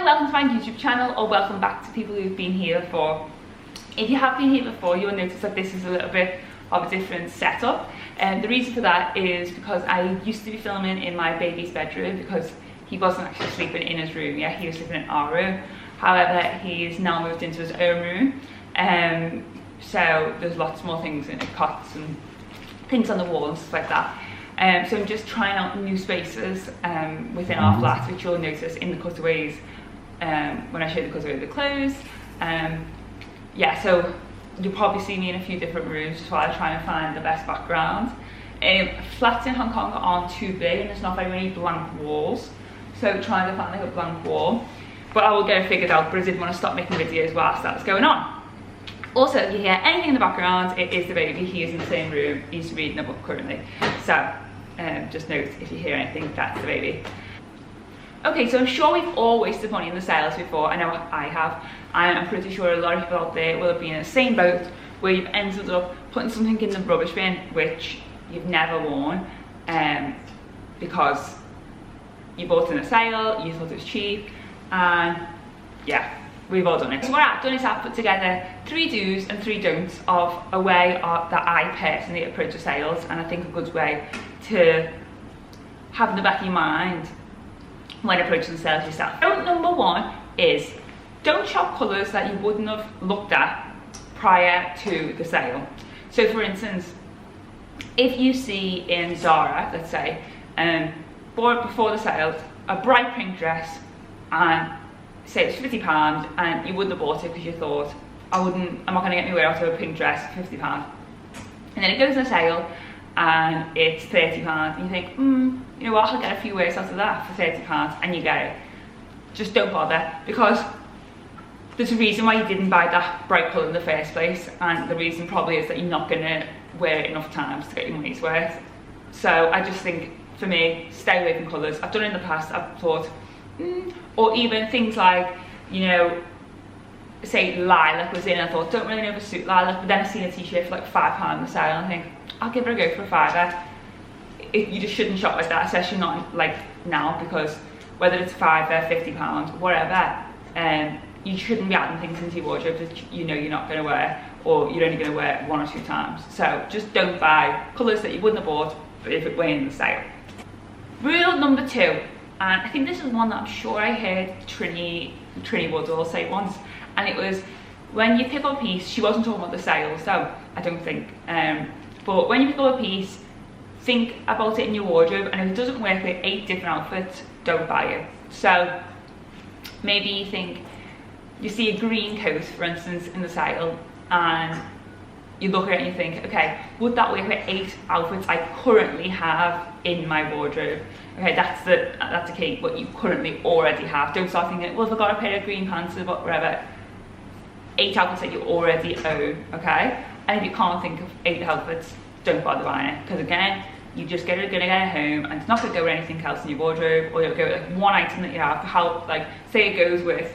welcome to my YouTube channel, or welcome back to people who've been here before. If you have been here before, you'll notice that this is a little bit of a different setup, and the reason for that is because I used to be filming in my baby's bedroom because he wasn't actually sleeping in his room yet, he was sleeping in our room. However, he's now moved into his own room, so there's lots more things in it, cots and things on the wall and stuff like that. So I'm just trying out new spaces within our flat, which you'll notice in the cutaways when I show the cutaway of the clothes. Yeah, so you'll probably see me in a few different rooms just while I try and find the best background. Flats in Hong Kong aren't too big and there's not very many blank walls, so trying to find like a blank wall. But I will get it figured out, but I did want to stop making videos whilst that was going on. Also, if you hear anything in the background, it is the baby. He is in the same room, he's reading a book currently. So just note if you hear anything, that's the baby. Okay, so I'm sure we've all wasted money in the sales before. I know I have, and I'm pretty sure a lot of people out there will have been in the same boat where you've ended up putting something in the rubbish bin which you've never worn because you bought it in a sale, you thought it was cheap, and yeah, we've all done it. So what I've done is I've put together 3 do's and 3 don'ts of a way that I personally approach the sales, and I think a good way to have in the back of your mind when approaching the sales yourself. Don't number 1 is don't shop colours that you wouldn't have looked at prior to the sale. So for instance, if you see in Zara, let's say, before the sale, a bright pink dress, and say it's £50, and you wouldn't have bought it because you thought, I'm not going to get my way out of a pink dress for £50. And then it goes on sale and it's £30, and you think, you know what, I'll get a few wears out of that for £30, and you get it. Just don't bother, because there's a reason why you didn't buy that bright colour in the first place, and the reason probably is that you're not going to wear it enough times to get your money's worth. So I just think, for me, stay away from colours. I've done it in the past, I've thought, or even things like, you know, say lilac was in, I thought, don't really know if it suit lilac, but then I seen a t-shirt for like £5 in the sale, and I think, I'll give it a go for a £5. You just shouldn't shop like that, especially not like now, because whether it's £5, £50, whatever, you shouldn't be adding things into your wardrobe that you know you're not going to wear, or you're only going to wear 1 or 2 times. So just don't buy colours that you wouldn't have bought if it were in the sale. Rule number 2, and I think this is one that I'm sure I heard Trini Woodall say once, and it was, when you pick up a piece, she wasn't talking about the sale, so I don't think, but when you pick up a piece, think about it in your wardrobe, and if it doesn't work with 8 different outfits, don't buy it. So maybe you think, you see a green coat, for instance, in the sale, and you look at it and you think, okay, would that work with 8 outfits I currently have in my wardrobe? Okay, that's the key, what you currently already have. Don't start thinking, well, if I got a pair of green pants or whatever. 8 outfits that you already own, okay? And if you can't think of 8 outfits, don't bother buying it, because again, you just gonna get it home, and it's not gonna go with anything else in your wardrobe, or you'll go with like 1 item that you have. How, like, say it goes with,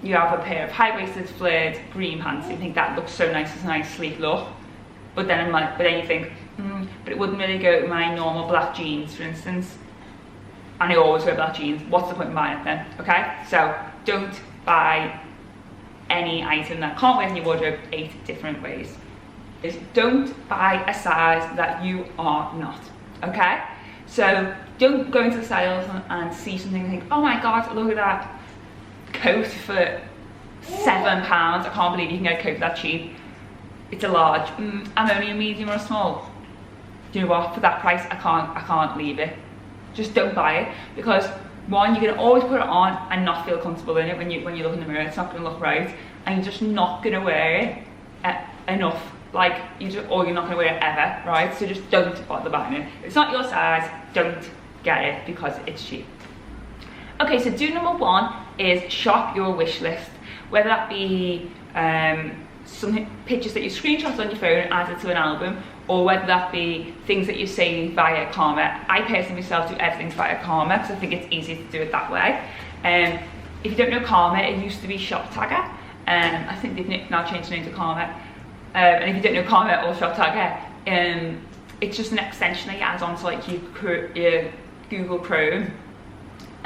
you have a pair of high-waisted flared green pants, you think that looks so nice, it's a nice sleek look, but then you think, but it wouldn't really go with my normal black jeans, for instance, and I always wear black jeans. What's the point in buying it then? Okay, so don't buy any item that can't wear in your wardrobe 8 different ways. Is don't buy a size that you are not, okay? So don't go into the sales and see something and think, oh my god, look at that coat for £7, I can't believe you can get a coat for that cheap. It's a large, I'm only a medium or a small. Do you know what, for that price I can't leave it. Just don't buy it, because 1, you're going to always put it on and not feel comfortable in it when you look in the mirror. It's not going to look right, and you're just not going to wear it enough, like, or you're not going to wear it ever, right? So just don't bother buying it. If it's not your size, don't get it because it's cheap. Okay, so do number 1 is shop your wish list, whether that be some pictures that you screenshot on your phone and add it to an album, or whether that be things that you save via Karma. I personally myself do everything via Karma because I think it's easy to do it that way. If you don't know Karma, it used to be Shop Tagger, I think they've now changed the name to Karma. And if you don't know Karma or Shop Tagger, it's just an extension that you add on to like your Google Chrome,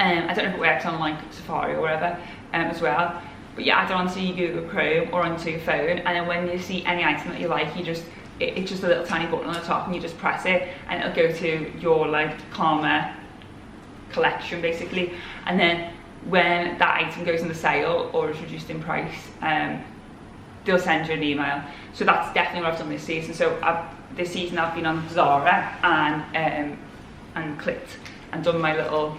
I don't know if it works on like Safari or whatever as well. But you add it onto your Google Chrome or onto your phone, and then when you see any item that you like, you just, it's just a little tiny button on the top, and you just press it, and it'll go to your like Karma collection basically. And then when that item goes on the sale or is reduced in price, they'll send you an email. So that's definitely what I've done this season. So this season I've been on Zara and clicked and done my little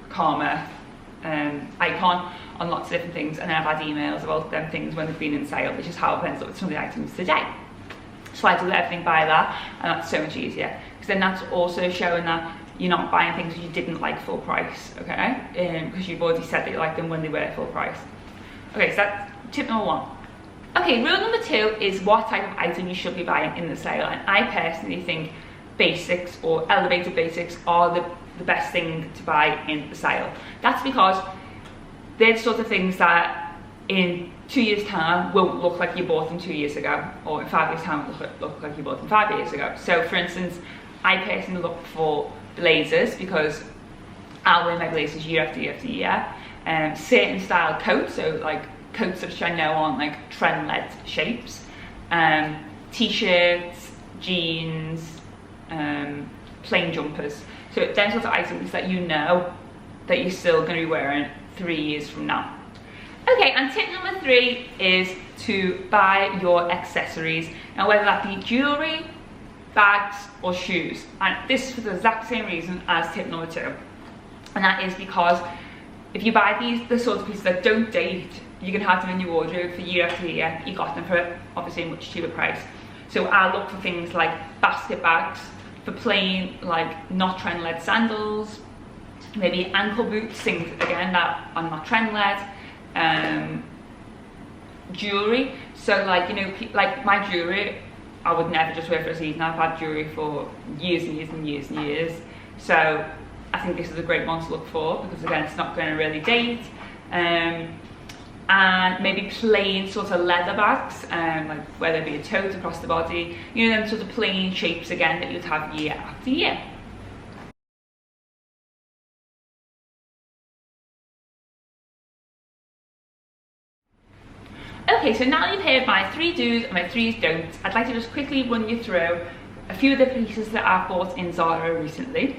Karma icon on lots of different things, and then I've had emails about them things when they've been in sale, which is how I've ended up with some of the items today. So I do everything by that, and that's so much easier, because then that's also showing that you're not buying things you didn't like full price, okay? Because you've already said that you like them when they were full price. Okay, so that's tip number 1. Okay, rule number 2 is what type of item you should be buying in the sale, and I personally think basics or elevated basics are the best thing to buy in the sale. That's because they're the sort of things that in 2 years time won't look like you bought them 2 years ago, or in 5 years time will look like you bought them 5 years ago. So for instance, I personally look for blazers because I'll wear my blazers year after year after year. Certain style coats, so like coats which I know aren't like trend-led shapes, t-shirts, jeans, plain jumpers. So they're sort of items that you know that you're still going to be wearing 3 years from now. Okay, and tip number 3 is to buy your accessories. Now whether that be jewellery, bags or shoes. And this is for the exact same reason as tip number 2. And that is because if you buy the sort of pieces that don't date, you can have them in your wardrobe for year after year. You got them for obviously a much cheaper price. So I look for things like basket bags, for plain like not trend-led sandals, maybe ankle boots, things again that are not trend-led, jewellery. So like, you know, like my jewellery, I would never just wear for a season. I've had jewellery for years and years and years and years. So I think this is a great one to look for, because again, it's not going to really date. And maybe plain sort of leather bags, like whether it be a tote across the body, you know, them sort of plain shapes again that you'd have year after year. Okay, so now you've heard my 3 do's and my 3 don'ts, I'd like to just quickly run you through a few of the pieces that I've bought in Zara recently.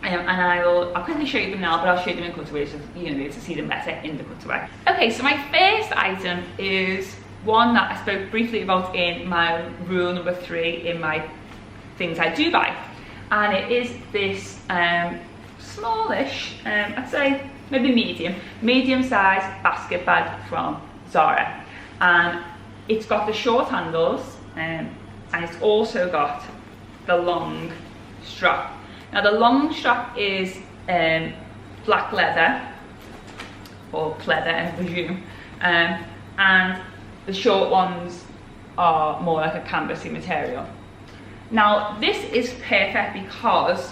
And I'll quickly show you them now, but I'll show you them in cutaway so you're going to be able to see them better in the cutaway. Okay, so my first item is one that I spoke briefly about in my rule number 3 in my things I do buy. And it is this smallish, I'd say maybe medium size basket bag from Zara. And it's got the short handles and it's also got the long strap. Now the long strap is black leather, or pleather I presume, and the short ones are more like a canvasy material. Now this is perfect because,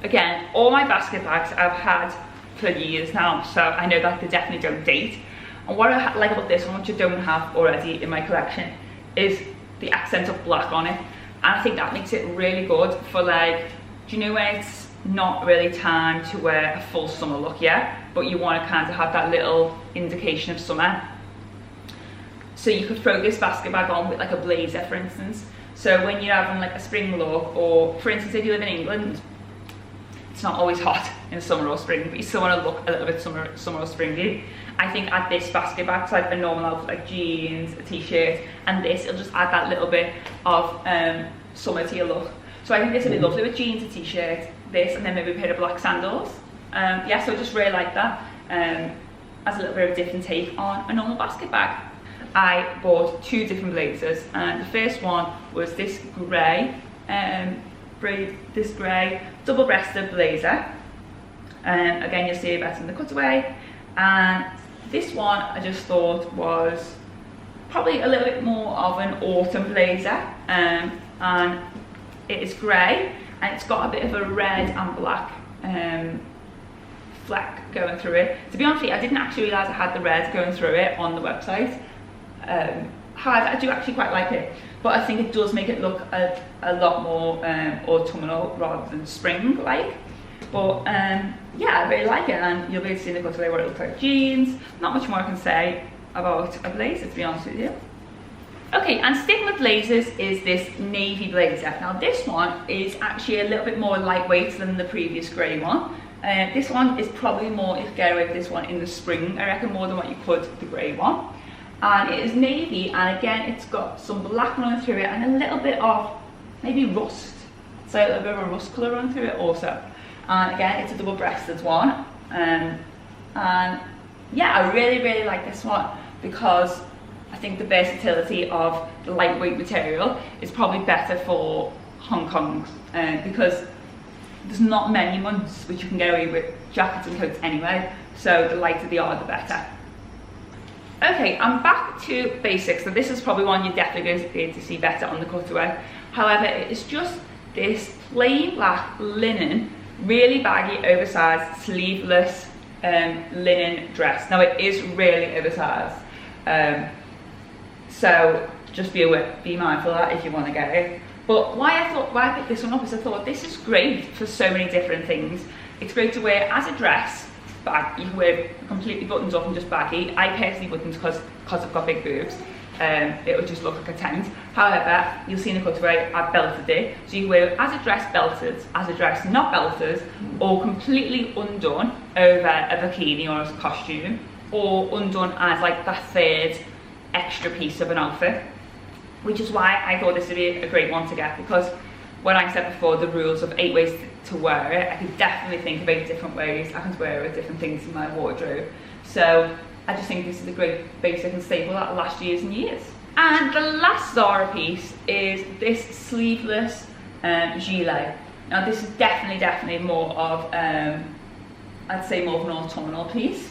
again, all my basket bags I've had for years now, so I know that they definitely don't date. And what I like about this one, which I don't have already in my collection, is the accent of black on it. And I think that makes it really good for, like, do you know where it's not really time to wear a full summer look yet, but you want to kind of have that little indication of summer? So you could throw this basket bag on with like a blazer, for instance. So when you're having like a spring look, or for instance if you live in England, it's not always hot in summer or spring, but you still want to look a little bit summer or springy. I think add this basket bag to like a normal outfit, like jeans, a t-shirt, and this, it'll just add that little bit of summer to your look. So I think this would be lovely with jeans, a t-shirt, this, and then maybe a pair of black sandals. Yeah, so I just really like that as a little bit of a different take on a normal basket bag. I bought 2 different blazers, and the first one was this grey, double-breasted blazer. Again, you'll see it better in the cutaway. And this one I just thought was probably a little bit more of an autumn blazer, and it is grey, and it's got a bit of a red and black fleck going through it. To be honest with you, I didn't actually realise I had the red going through it on the website. However, I do actually quite like it, but I think it does make it look a lot more autumnal rather than spring-like. But yeah, I really like it, and you'll be able to see in the cutaway what it looks like jeans. Not much more I can say about a blazer, to be honest with you. Okay, and sticking with blazers is this navy blazer. Now this one is actually a little bit more lightweight than the previous grey one. This one is probably more, you could get away with this one in the spring, I reckon, more than what you could the grey one. And it is navy, and again it's got some black running through it and a little bit of maybe rust. So a little bit of a rust colour running through it also. And again, it's a double-breasted one. And yeah, I really like this one because I think the versatility of the lightweight material is probably better for Hong Kong, because there's not many months which you can get away with jackets and coats anyway, so the lighter they are, the better. Okay, I'm back to basics. So this is probably one you're definitely going to be able to see better on the cutaway. However, it's just this plain black linen, really baggy, oversized, sleeveless linen dress. Now it is really oversized. So just be mindful of that if you want to get it. But why I picked this one up is I thought this is great for so many different things. It's great to wear as a dress, but you can wear it completely buttons up and just baggy. I personally wouldn't because I've got big boobs. It would just look like a tent. However, you'll see in the cutaway I've belted it. So you can wear it as a dress belted, as a dress not belted, or completely undone over a bikini or as a costume, or undone as like the third extra piece of an outfit, which is why I thought this would be a great one to get, because when I said before the rules of 8 ways to wear it, I could definitely think of 8 different ways I can wear it with different things in my wardrobe. So I just think this is a great basic and staple that will last years and years. And the last Zara piece is this sleeveless gilet. Now this is definitely more of, I'd say more of an autumnal piece.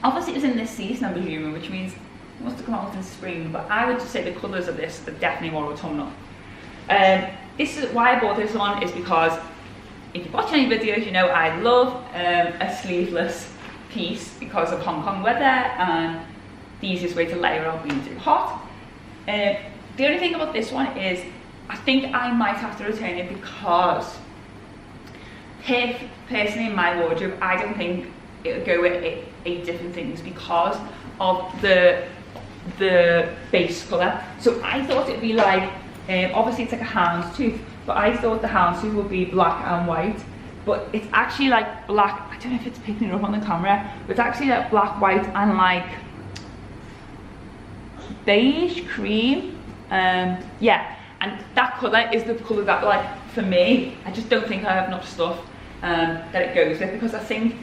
Obviously it's in this season, I'm presuming, which means it must have come out in spring, but I would just say the colours of this are definitely more autumnal. This is why I bought this one, is because if you watch any videos, you know I love a sleeveless piece because of Hong Kong weather and the easiest way to layer up being too hot. The only thing about this one is I think I might have to return it because personally in my wardrobe I don't think it would go with 8 different things because of the base colour. So I thought it'd be like, obviously it's like a houndstooth, but I thought the houndstooth would be black and white, but it's actually like black, I don't know if it's picking it up on the camera, but it's actually like black, white and like beige, cream, yeah, and that colour is the colour that, like, for me, I just don't think I have enough stuff that it goes with, because I think,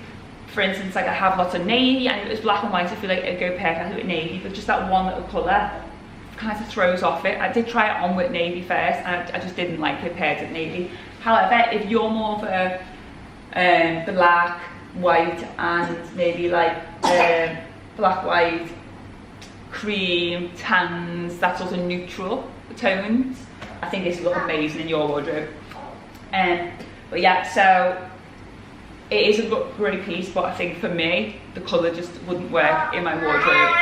for instance, like I have lots of navy, and if it was black and white I feel like it'd go perfect with navy, but just that one little colour kind of throws off it. I did try it on with navy first and I just didn't like it paired with navy. However, if you're more of a black, white and maybe like black, white, cream, tans, that sort of neutral tones, I think this will look amazing in your wardrobe. But yeah, so it is a great piece, but I think for me the colour just wouldn't work in my wardrobe.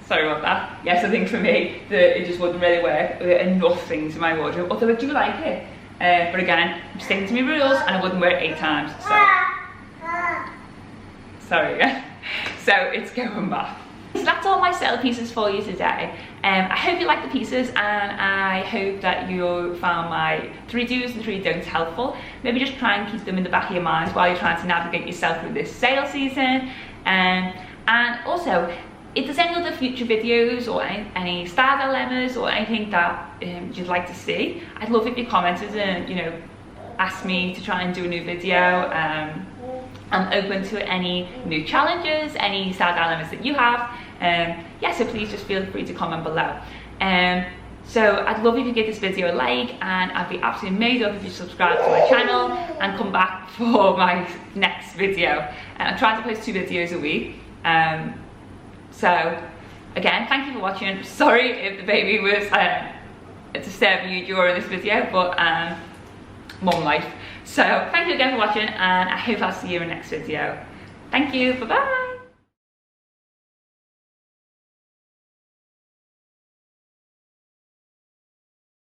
Sorry about that. Yes, I think for me it just wouldn't really work with enough things in my wardrobe, although I do like it. But again, I'm sticking to my rules and I wouldn't wear it 8 times, so sorry. So it's going back. So that's all my sale pieces for you today. I hope you like the pieces, and I hope that you found my 3 do's and 3 don'ts helpful. Maybe just try and keep them in the back of your mind while you're trying to navigate yourself through this sale season. And also, if there's any other future videos or any style dilemmas or anything that you'd like to see, I'd love if you commented and, you know, asked me to try and do a new video. I'm open to any new challenges, any style dilemmas that you have. Yeah, so please just feel free to comment below. So I'd love if you give this video a like, and I'd be absolutely amazed if you subscribe to my channel and come back for my next video. I'm trying to post 2 videos a week. So again, thank you for watching. Sorry if the baby was disturbing you during this video, but mum life. So thank you again for watching, and I hope I'll see you in the next video. Thank you, bye bye.